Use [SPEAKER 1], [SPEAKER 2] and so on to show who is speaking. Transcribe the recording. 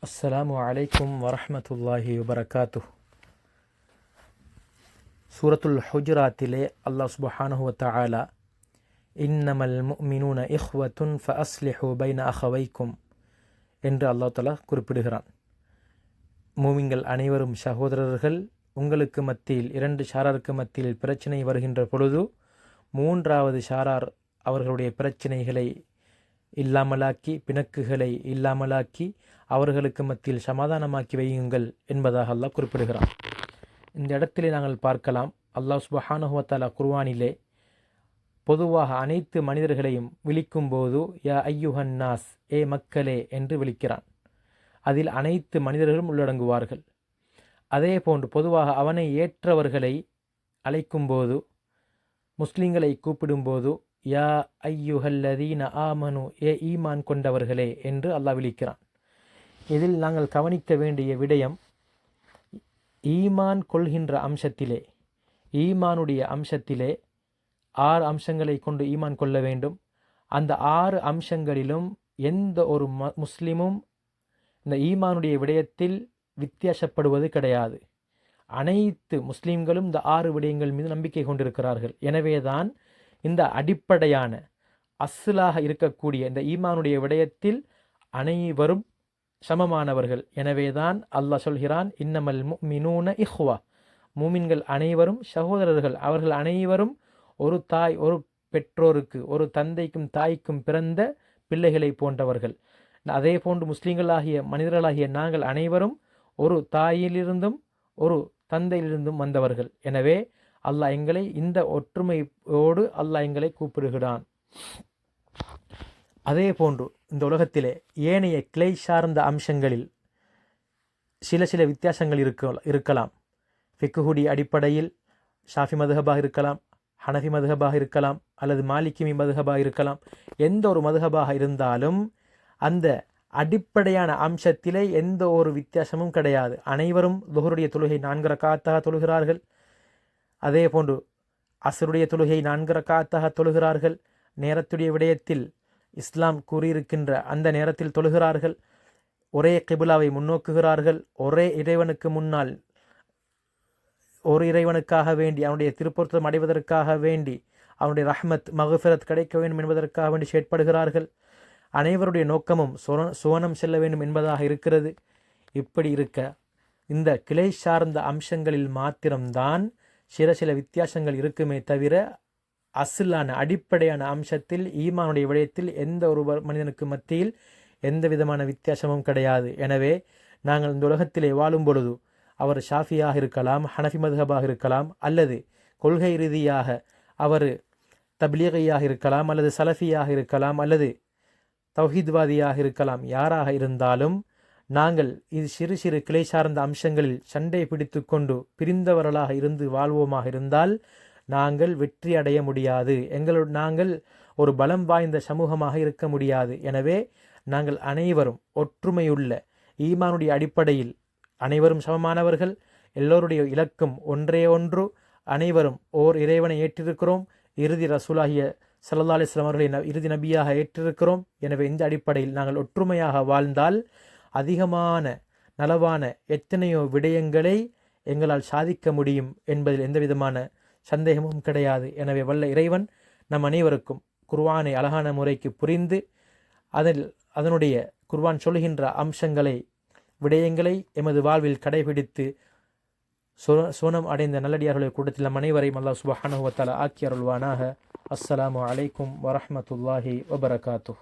[SPEAKER 1] அஸ்ஸலாமு அலைக்கும் வரஹ்மத்துல்லாஹி வபரகாத்துஹ். சூரத்துல் ஹுஜராத்திலே அல்லாஹ் சுப்ஹானஹு வ தஆலா இன்னமல் முஃமினூன இஹ்வத்துன் ஃபஅஸ்லிஹு பைன அஹவைக்கும் என்று அல்லாஹ் தஆலா குறிப்பிடுகிறான். மூமின்கள் அனைவரும் சகோதரர்கள். உங்களுக்கு மத்தியில் இரண்டு ஷாராருக்கு மத்தியில் பிரச்சனை வருகின்ற பொழுது மூன்றாவது ஷாரார் அவர்களுடைய பிரச்சனைகளை இல்லாமலாக்கி, பிணக்குகளை இல்லாமலாக்கி அவர்களுக்கு மத்தியில் சமாதானமாக்கி வையுங்கள் என்பதாக அல்லாஹ் குறிப்பிடுகிறான். இந்த இடத்திலே நாங்கள் பார்க்கலாம், அல்லாஹ் சுப்ஹானஹு வ தஆலா குர்ஆனிலே பொதுவாக அனைத்து மனிதர்களையும் விழிக்கும் போது யா ஐயுஹன் நாஸ், ஏ மக்களே என்று விழிக்கிறான். அதில் அனைத்து மனிதர்களும் உள்ளடங்குவார்கள். அதே போன்று பொதுவாக அவனை ஏற்றவர்களை அழைக்கும்போது, முஸ்லிம்களை கூப்பிடும்போது யா ஐயுஹல்லதீன ஆமனு, ஏ ஈமான் கொண்டவர்களே என்று அல்லாஹ் விழிக்கிறான். இதில் நாங்கள் கவனிக்க வேண்டிய விடயம், ஈமான் கொள்கின்ற அம்சத்திலே, ஈமானுடைய அம்சத்திலே 6 அம்சங்களை கொண்டு ஈமான் கொள்ள வேண்டும். அந்த 6 அம்சங்களிலும் எந்த ஒரு முஸ்லிமும் இந்த ஈமானுடைய விடயத்தில் வித்தியாசப்படுவது கிடையாது. அனைத்து முஸ்லிம்களும் இந்த 6 விடயங்கள் மீது நம்பிக்கை கொண்டிருக்கிறார்கள். எனவேதான் இந்த அடிப்படையான அஸ்லாக இருக்கக்கூடிய இந்த ஈமானுடைய விடயத்தில் அனைவரும் சமமானவர்கள். எனவேதான் அல்லாஹ் சொல்கிறான், இன்னமல் முஃமினூன இஹ்வா, மூமின்கள் அனைவரும் சகோதரர்கள். அவர்கள் அனைவரும் ஒரு தாய், ஒரு பெற்றோருக்கு, ஒரு தந்தைக்கும் தாய்க்கும் பிறந்த பிள்ளைகளை போன்றவர்கள். அதே போன்று முஸ்லிம்களாகிய மனிதர்களாகிய நாங்கள் அனைவரும் ஒரு தாயிலிருந்தும் ஒரு தந்தையிலிருந்தும் வந்தவர்கள். எனவே அல்லாஹ் எங்களை இந்த ஒற்றுமையோடு அல்லாஹ் எங்களை கூப்பிடுகிறான். அதே போன்று இந்த உலகத்திலே ஏனைய கிளை சார்ந்த அம்சங்களில் சில வித்தியாசங்கள் இருக்கலாம். ஃபிக்ஹுடைய அடிப்படையில் ஷாஃபி மதுஹபாக இருக்கலாம், ஹனஃபி மதுஹபாக இருக்கலாம், அல்லது மாலிகிமி மதுஹபாக இருக்கலாம். எந்த ஒரு மதுஹபாக இருந்தாலும் அந்த அடிப்படையான அம்சத்திலே எந்த ஒரு வித்தியாசமும் கிடையாது. அனைவரும் லுஹருடைய தொழுகை 4 ரக்காத்தாக தொழுகிறார்கள். அதே போன்று அஸ்ருடைய தொழுகை 4 ரக்காத்தாக தொழுகிறார்கள். நேரத்துடைய விடயத்தில் இஸ்லாம் கூறியிருக்கின்ற அந்த நேரத்தில் தொழுகிறார்கள். ஒரே கிபிலாவை முன்னோக்குகிறார்கள். ஒரே இறைவனுக்கு முன்னால் ஒரு இறைவனுக்காக வேண்டி, அவனுடைய திருப்பொருத்தம் அடைவதற்காக வேண்டி, அவனுடைய ரஹ்மத் மக்ஃபிரத் கிடைக்க வேண்டும் என்பதற்காக வேண்டி செயற்படுகிறார்கள். அனைவருடைய நோக்கமும் சுவனம் செல்ல வேண்டும் என்பதாக இருக்கிறது. இப்படி இருக்க இந்த கிளை சார்ந்த அம்சங்களில் மாத்திரம்தான் சில வித்தியாசங்கள் இருக்குமே தவிர அஸ்லான அடிப்படையான அம்சத்தில் ஈமானுடைய விடயத்தில் எந்த ஒரு மனிதனுக்கு மத்தியில் எந்த விதமான வித்தியாசமும் கிடையாது. எனவே நாங்கள் இந்த உலகத்திலே வாழும் பொழுது அவர் ஷாஃபியாக இருக்கலாம், ஹனஃபி மதுஹபாக இருக்கலாம், அல்லது கொள்கை ரீதியாக அவர் தப்லீகியாக இருக்கலாம், அல்லது சலஃபியாக இருக்கலாம், அல்லது தௌஹீத்வாதியாக இருக்கலாம். யாராக இருந்தாலும் நாங்கள் இது சிறு கிளை சார்ந்த அம்சங்களில் சண்டை பிடித்து கொண்டு பிரிந்தவர்களாக இருந்து வாழ்வோமாக இருந்தால் நாங்கள் வெற்றி அடைய முடியாது. நாங்கள் ஒரு பலம் வாய்ந்த சமூகமாக இருக்க முடியாது. எனவே நாங்கள் அனைவரும் ஒற்றுமையுள்ள ஈமானுடைய அடிப்படையில் அனைவரும் சமமானவர்கள். எல்லோருடைய இலக்கும் ஒன்றே ஒன்று, அனைவரும் ஓர் இறைவனை ஏற்றிருக்கிறோம். இறுதி ரசூலாகிய ஸல்லல்லாஹு அலைஹி வஸல்லம் அவர்களை இறுதி நபியாக ஏற்றிருக்கிறோம். எனவே இந்த அடிப்படையில் நாங்கள் ஒற்றுமையாக வாழ்ந்தால் அதிகமான நலவான எத்தனையோ விடயங்களை எங்களால் சாதிக்க முடியும் என்பதில் எந்த விதமான சந்தேகமும் கிடையாது. எனவே வல்ல இறைவன் நம் அனைவருக்கும் குர்ஆனை அழகான முறைக்கு புரிந்து அதனுடைய குர்ஆன் சொல்கின்ற அம்சங்களை, விடயங்களை எமது வாழ்வில் கடைபிடித்து சுவனம் அடைந்த நல்லடியார்களுடைய கூட்டத்தில் நம் அனைவரையும் அல்லாஹ் சுப்ஹானஹு வ தஆலா ஆக்கி அருள்வானாக. அஸ்ஸலாமு அலைக்கும் வரஹ்மத்துல்லாஹி வபரகாத்துஹ்.